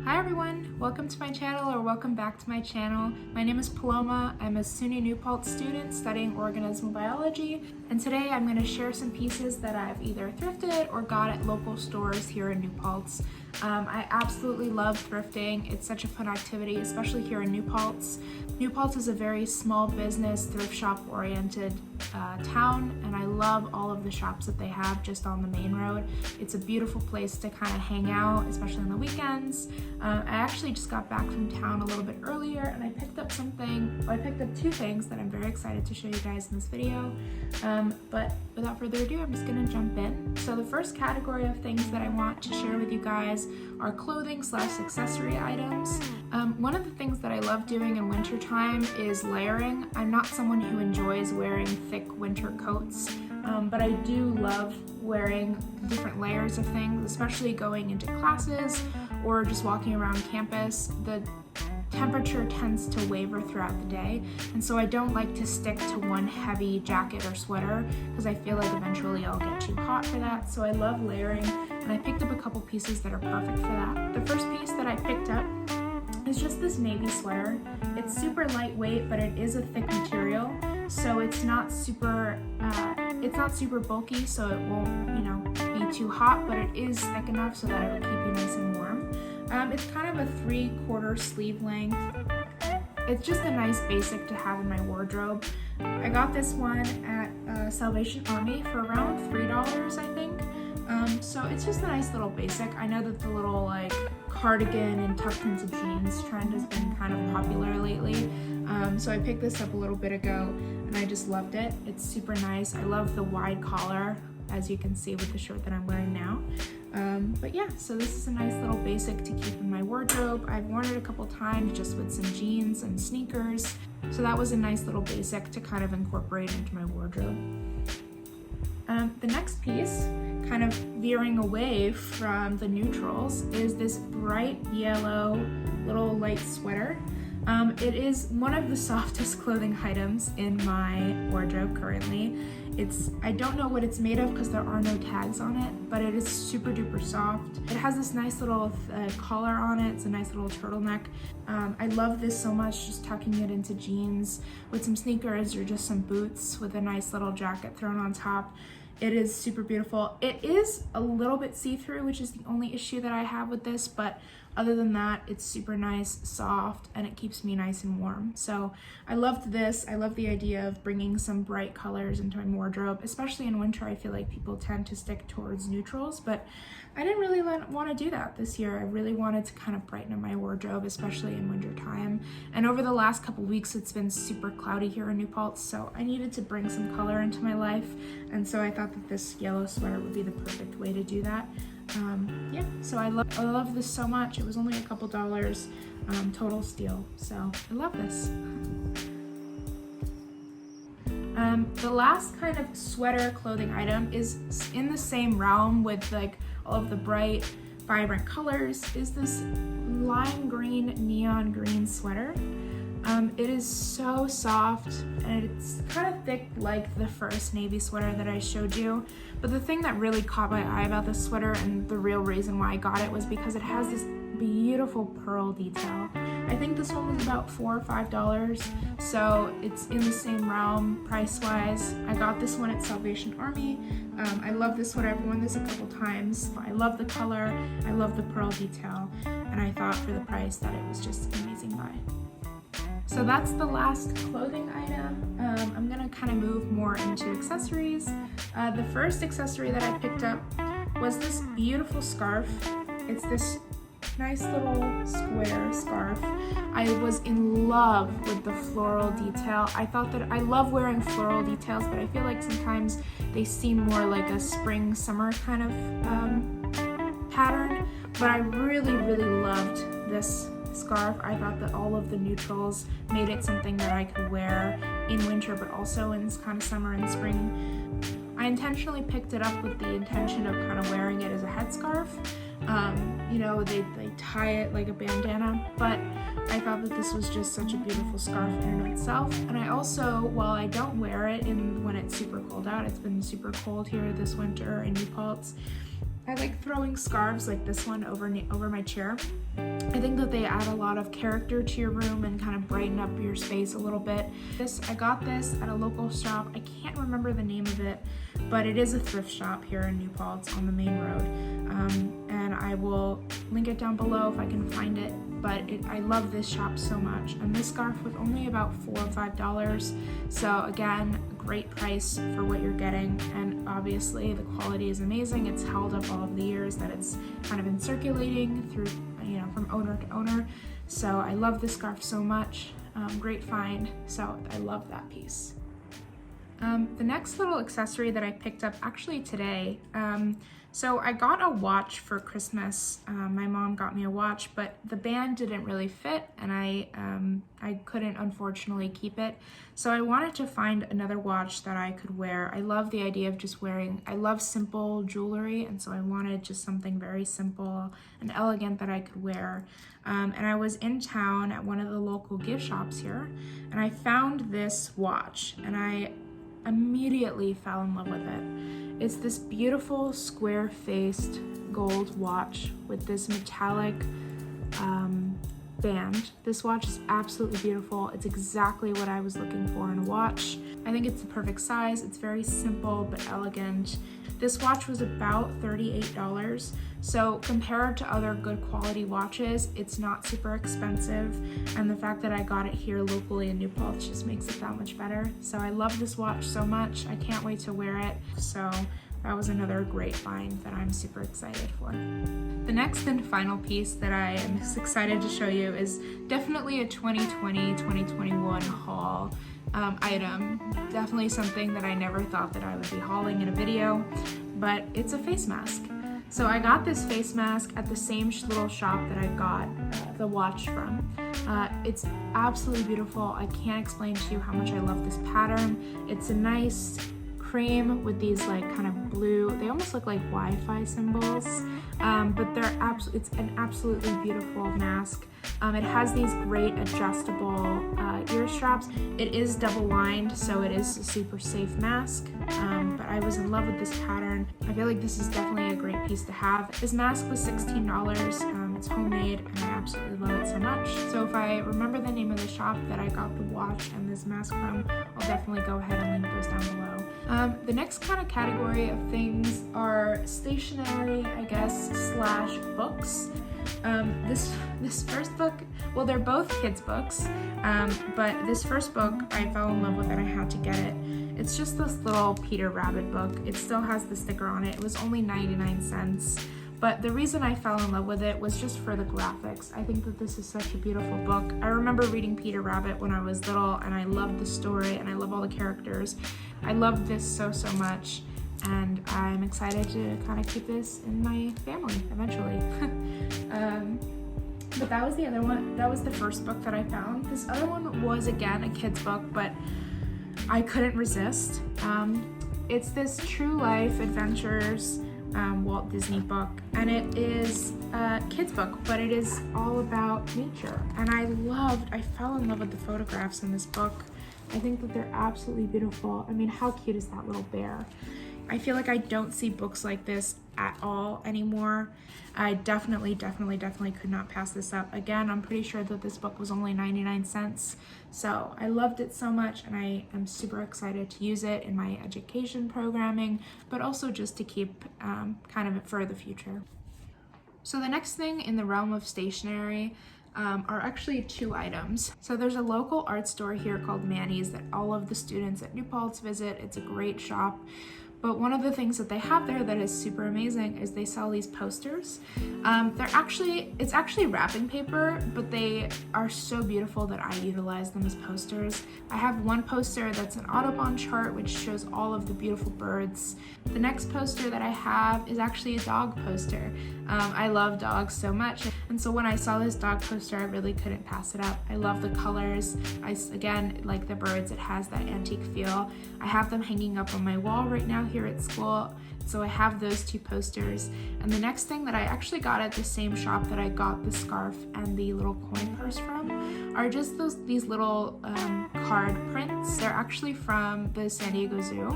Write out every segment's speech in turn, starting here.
Hi everyone, welcome to my channel or welcome back to my channel. My name is Paloma. I'm a SUNY New Paltz student studying organismal biology, and today I'm going to share some pieces that I've either thrifted or got at local stores here in New Paltz. I absolutely love thrifting. It's such a fun activity, especially here in New Paltz. New Paltz is a very small business, thrift shop oriented town, and I love all of the shops that they have just on the main road. It's a beautiful place to kind of hang out, especially on the weekends. I actually just got back from town a little bit earlier and I picked up two things that I'm very excited to show you guys in this video. But without further ado, I'm just gonna jump in. So the first category of things that I want to share with you guys are clothing/accessory items. One of the things that I love doing in wintertime is layering. I'm not someone who enjoys wearing thick winter coats, but I do love wearing different layers of things, especially going into classes or just walking around campus. The temperature tends to waver throughout the day, and so I don't like to stick to one heavy jacket or sweater because I feel like eventually I'll get too hot for that. So I love layering, and I picked up a couple pieces that are perfect for that. The first piece that I picked up is just this navy sweater. It's super lightweight, but it is a thick material, so it's not super bulky, so it won't, be too hot, but it is thick enough so that it'll keep you nice and warm. It's kind of a 3/4 sleeve length. It's just a nice basic to have in my wardrobe. I got this one at Salvation Army for around $3, I think. So it's just a nice little basic. I know that the little cardigan and tucked into jeans trend has been kind of popular lately. So I picked this up a little bit ago and I just loved it. It's super nice. I love the wide collar, as you can see with the shirt that I'm wearing now. But yeah, so this is a nice little basic to keep in my wardrobe. I've worn it a couple times just with some jeans and sneakers. So that was a nice little basic to kind of incorporate into my wardrobe. The next piece, kind of veering away from the neutrals, is this bright yellow little light sweater. It is one of the softest clothing items in my wardrobe currently. I don't know what it's made of because there are no tags on it, but it is super duper soft. It has this nice little collar on it. It's a nice little turtleneck. I love this so much, just tucking it into jeans with some sneakers or just some boots with a nice little jacket thrown on top. It is super beautiful. It is a little bit see-through, which is the only issue that I have with this, but other than that, it's super nice, soft, and it keeps me nice and warm. So I loved this. I love the idea of bringing some bright colors into my wardrobe, especially in winter. I feel like people tend to stick towards neutrals, but I didn't really want to do that this year. I really wanted to kind of brighten up my wardrobe, especially in winter time. And over the last couple weeks, it's been super cloudy here in New Paltz, so I needed to bring some color into my life. And so I thought that this yellow sweater would be the perfect way to do that. Yeah, so I love this so much. It was only a couple dollars, total steal. So I love this. The last kind of sweater clothing item is in the same realm with all of the bright, vibrant colors, is this lime green, neon green sweater. It is so soft and it's kind of thick like the first navy sweater that I showed you. But the thing that really caught my eye about this sweater, and the real reason why I got it, was because it has this beautiful pearl detail. I think this one was about $4 or $5, so it's in the same realm price-wise. I got this one at Salvation Army. I love this sweater. I've worn this a couple times. I love the color, I love the pearl detail, and I thought for the price that it was just an amazing buy. So that's the last clothing item. I'm gonna kind of move more into accessories. The first accessory that I picked up was this beautiful scarf. It's this nice little square scarf. I was in love with the floral detail. I thought that I love wearing floral details, but I feel like sometimes they seem more like a spring, summer kind of pattern. But I really, really loved this scarf. I thought that all of the neutrals made it something that I could wear in winter, but also in this kind of summer and spring. I intentionally picked it up with the intention of kind of wearing it as a headscarf. They tie it like a bandana, but I thought that this was just such a beautiful scarf in and of itself. And I also, while I don't wear it when it's super cold out, it's been super cold here this winter in New Paltz, I like throwing scarves like this one over my chair. I think that they add a lot of character to your room and kind of brighten up your space a little bit. I got this at a local shop. I can't remember the name of it, but it is a thrift shop here in New Paltz on the main road. And I will link it down below if I can find it. But I love this shop so much. And this scarf was only about $4 or $5. So again, great price for what you're getting. And obviously the quality is amazing. It's held up all of the years that it's kind of been circulating through, from owner to owner. So I love this scarf so much. Great find. So I love that piece. The next little accessory that I picked up actually today, so I got a watch for Christmas. My mom got me a watch, but the band didn't really fit and I couldn't unfortunately keep it. So I wanted to find another watch that I could wear. I love the idea of just I love simple jewelry, and so I wanted just something very simple and elegant that I could wear. And I was in town at one of the local gift shops here, and I found this watch, and I immediately fell in love with it. It's this beautiful square-faced gold watch with this metallic band. This watch is absolutely beautiful. It's exactly what I was looking for in a watch. I think it's the perfect size. It's very simple but elegant. This watch was about $38. So compared to other good quality watches, it's not super expensive. And the fact that I got it here locally in New Paltz just makes it that much better. So I love this watch so much. I can't wait to wear it. So that was another great find that I'm super excited for. The next and final piece that I am excited to show you is definitely a 2020-2021 haul item. Definitely something that I never thought that I would be hauling in a video, but it's a face mask. So I got this face mask at the same little shop that I got the watch from. It's absolutely beautiful. I can't explain to you how much I love this pattern. It's a nice cream with these like kind of blue, they almost look like Wi-Fi symbols, but it's an absolutely beautiful mask. It has these great adjustable ear straps. It is double lined, so it is a super safe mask, but I was in love with this pattern. I feel like this is definitely a great piece to have. This mask was $16. It's homemade and I absolutely love it so much. So if I remember the name of the shop that I got the watch and this mask from, I'll definitely go ahead and link those down below. The next kind of category of things are stationery, I guess, / books. This first book, well, they're both kids' books, but this first book I fell in love with and I had to get it. It's just this little Peter Rabbit book. It still has the sticker on it. It was only 99 cents. But the reason I fell in love with it was just for the graphics. I think that this is such a beautiful book. I remember reading Peter Rabbit when I was little and I loved the story and I love all the characters. I loved this so much, and I'm excited to kind of keep this in my family eventually. But that was the other one. That was the first book that I found. This other one was again a kid's book, but I couldn't resist. It's this True Life Adventures Walt Disney book, and it is a kid's book, but it is all about nature. And I fell in love with the photographs in this book. I think that they're absolutely beautiful. I mean, how cute is that little bear? I feel like I don't see books like this at all anymore. I definitely could not pass this up. Again, I'm pretty sure that this book was only 99 cents. So I loved it so much, and I am super excited to use it in my education programming, but also just to keep kind of for the future. So the next thing in the realm of stationery are actually 2 items. So there's a local art store here called Manny's that all of the students at New Paltz visit. It's a great shop. But one of the things that they have there that is super amazing is they sell these posters. It's actually wrapping paper, but they are so beautiful that I utilize them as posters. I have one poster that's an Audubon chart, which shows all of the beautiful birds. The next poster that I have is actually a dog poster. I love dogs so much, and so when I saw this dog poster, I really couldn't pass it up. I love the colors. Again, like the birds, it has that antique feel. I have them hanging up on my wall right now here at school, so I have those 2 posters. And the next thing that I actually got at the same shop that I got the scarf and the little coin purse from are just these little card prints. They're actually from the San Diego Zoo.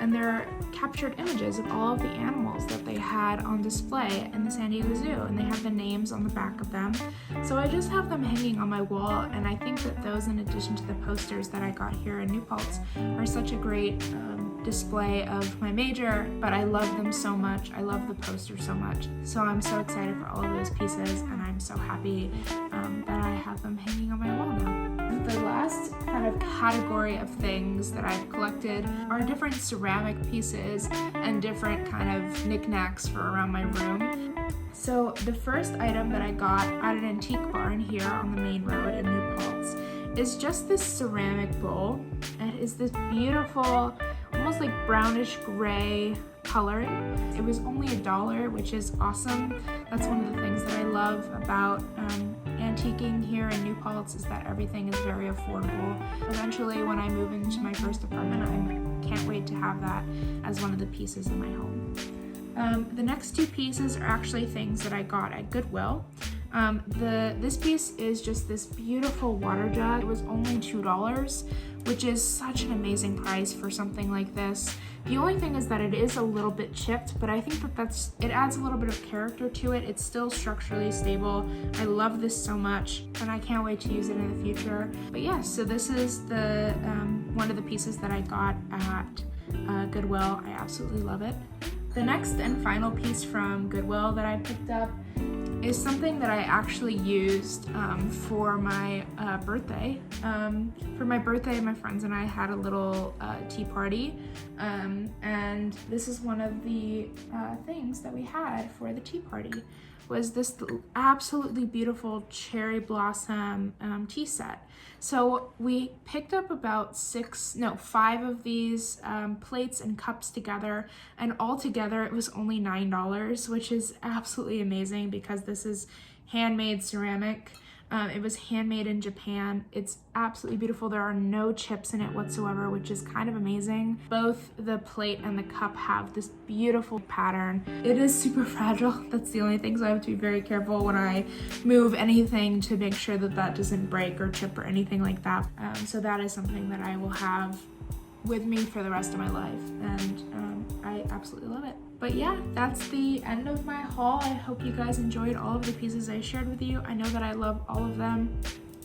and they're captured images of all of the animals that they had on display in the San Diego Zoo, and they have the names on the back of them. So I just have them hanging on my wall, and I think that those, in addition to the posters that I got here in New Paltz, are such a great display of my major, but I love them so much. I love the posters so much. So I'm so excited for all of those pieces, and I'm so happy that I have them hanging on my wall now. The last kind of category of things that I've collected are different ceramic pieces and different kind of knickknacks for around my room. So the first item that I got at an antique barn here on the main road in New Paltz is just this ceramic bowl. It is this beautiful, almost like brownish gray coloring. It was only $1, which is awesome. That's one of the things that I love about antiquing here in New Paltz, is that everything is very affordable. Eventually, when I move into my first apartment, I can't wait to have that as one of the pieces in my home. The next two pieces are actually things that I got at Goodwill. This piece is just this beautiful water jug. It was only $2, which is such an amazing price for something like this. The only thing is that it is a little bit chipped, but I think that it adds a little bit of character to it. It's still structurally stable. I love this so much, and I can't wait to use it in the future. But yeah, so this is the one of the pieces that I got at Goodwill. I absolutely love it. The next and final piece from Goodwill that I picked up is something that I actually used for my birthday. For my birthday, my friends and I had a little tea party, and this is one of the things that we had for the tea party, was this absolutely beautiful cherry blossom tea set. So we picked up about 5 of these plates and cups together, and all together it was only $9, which is absolutely amazing because this is handmade ceramic. It was handmade in Japan. It's absolutely beautiful. There are no chips in it whatsoever, which is kind of amazing. Both the plate and the cup have this beautiful pattern. It is super fragile. That's the only thing, so I have to be very careful when I move anything to make sure that that doesn't break or chip or anything like that. So that is something that I will have with me for the rest of my life, and I absolutely love it. But yeah, that's the end of my haul. I hope you guys enjoyed all of the pieces I shared with you. I know that I love all of them.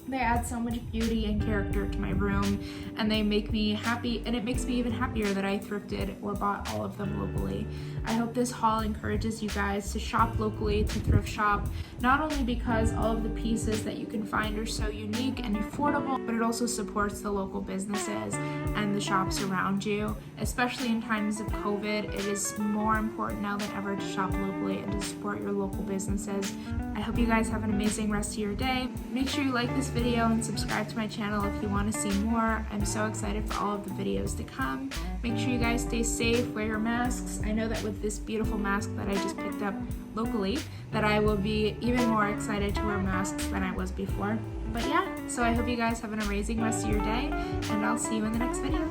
They add so much beauty and character to my room, and they make me happy, and it makes me even happier that I thrifted or bought all of them locally. I hope this haul encourages you guys to shop locally, to thrift shop, not only because all of the pieces that you can find are so unique and affordable, but it also supports the local businesses and the shops around you. Especially in times of COVID, it is more important now than ever to shop locally and to support your local businesses. I hope you guys have an amazing rest of your day. Make sure you like this video and subscribe to my channel if you want to see more. I'm so excited for all of the videos to come. Make sure you guys stay safe, wear your masks. I know that with this beautiful mask that I just picked up locally, that I will be even more excited to wear masks than I was before. But yeah, so I hope you guys have an amazing rest of your day, and I'll see you in the next video.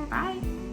Bye!